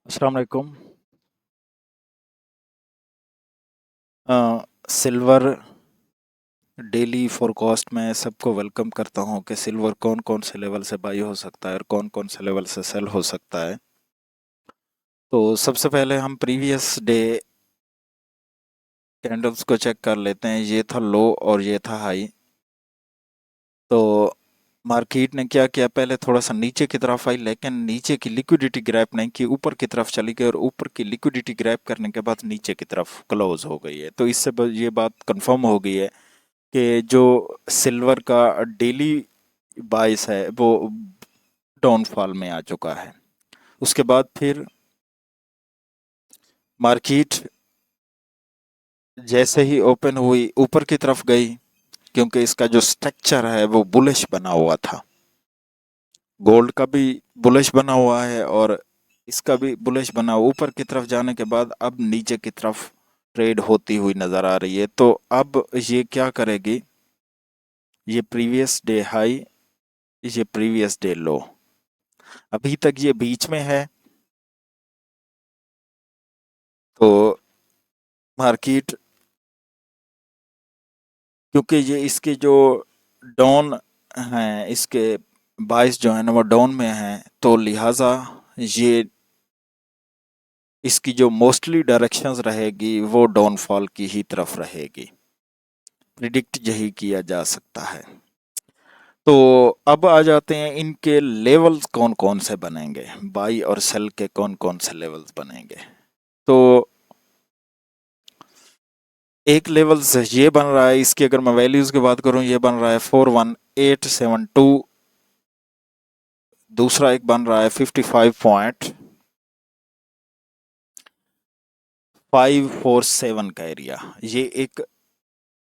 अस्सलाम वालेकुम। Silver daily forecast में सबको वेलकम करता हूं कि सिल्वर कौन कौन से लेवल से बाई हो सकता है और कौन कौन से लेवल से सेल हो सकता है। तो सबसे पहले हम प्रीवियस डे कैंडल्स को चेक कर लेते हैं। ये था लो और ये था हाई। तो मार्केट ने क्या किया, पहले थोड़ा सा नीचे की तरफ आई लेकिन नीचे की लिक्विडिटी ग्रैब नहीं की, ऊपर की तरफ चली गई और ऊपर की लिक्विडिटी ग्रैब करने के बाद नीचे की तरफ क्लोज हो गई है। तो इससे ये बात कंफर्म हो गई है कि जो सिल्वर का डेली बाइस है वो डाउनफॉल में आ चुका है। उसके बाद फिर मार्केट जैसे ही ओपन हुई ऊपर की तरफ गई, क्योंकि इसका जो स्ट्रक्चर है वो बुलिश बना हुआ था। गोल्ड का भी बुलिश बना हुआ है और इसका भी बुलिश बना हुआ। ऊपर की तरफ जाने के बाद अब नीचे की तरफ ट्रेड होती हुई नजर आ रही है। तो अब ये क्या करेगी, ये प्रीवियस डे हाई, ये प्रीवियस डे लो, अभी तक ये बीच में है। तो मार्केट, क्योंकि ये इसके जो डाउन हैं, इसके बाइस जो है ना वो डाउन में है, तो लिहाजा ये इसकी जो मोस्टली डायरेक्शंस रहेगी वो डाउनफॉल की ही तरफ रहेगी। प्रिडिक्ट यही किया जा सकता है। तो अब आ जाते हैं इनके लेवल्स कौन कौन से बनेंगे, बाई और सेल के कौन कौन से लेवल्स बनेंगे। तो एक लेवल ये बन रहा है, इसकी अगर मैं वैल्यूज की बात करूं, ये बन रहा है 41872। दूसरा एक बन रहा है 55.547 का एरिया। ये एक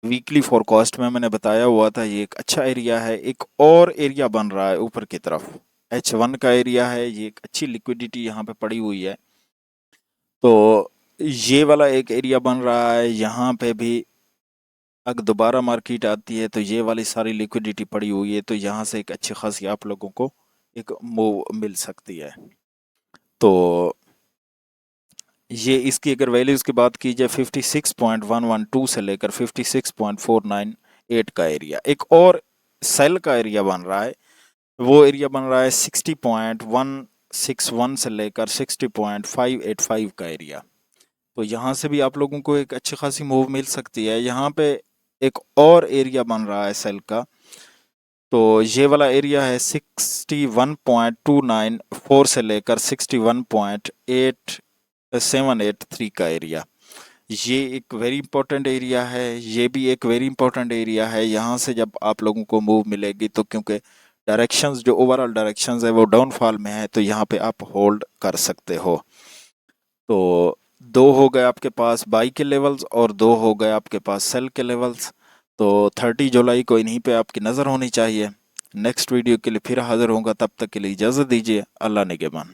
वीकली फोरकास्ट में मैंने बताया हुआ था, ये एक अच्छा एरिया है। एक और एरिया बन रहा है ऊपर की तरफ, H1 का एरिया है। ये एक अच्छी लिक्विडिटी यहाँ पे पड़ी हुई है। तो ये वाला एक एरिया बन रहा है, यहाँ पे भी अगर दोबारा मार्केट आती है तो ये वाली सारी लिक्विडिटी पड़ी हुई है, तो यहाँ से एक अच्छी खासी आप लोगों को एक मूव मिल सकती है। तो ये इसकी अगर वैल्यूज की बात की जाए, 56.112 से लेकर 56.498 का एरिया। एक और सेल का एरिया बन रहा है, वो एरिया बन रहा है 60.161 से लेकर 60.585 का एरिया। तो यहाँ से भी आप लोगों को एक अच्छी खासी मूव मिल सकती है। यहाँ पे एक और एरिया बन रहा है सेल का, तो ये वाला एरिया है 61.294 से लेकर 61.8783 का एरिया। ये एक वेरी इंपॉर्टेंट एरिया है, ये भी एक वेरी इंपॉर्टेंट एरिया है। यहाँ से जब आप लोगों को मूव मिलेगी, तो क्योंकि डायरेक्शंस जो ओवरऑल डायरेक्शंस है वो डाउनफॉल में है, तो यहाँ पे आप होल्ड कर सकते हो। तो दो हो गए आपके पास बाई के लेवल्स और दो हो गए आपके पास सेल के लेवल्स। तो 30 जुलाई को इन्हीं पे आपकी नज़र होनी चाहिए। नेक्स्ट वीडियो के लिए फिर हाजिर होऊंगा, तब तक के लिए इजाज़त दीजिए। अल्लाह निगहबान।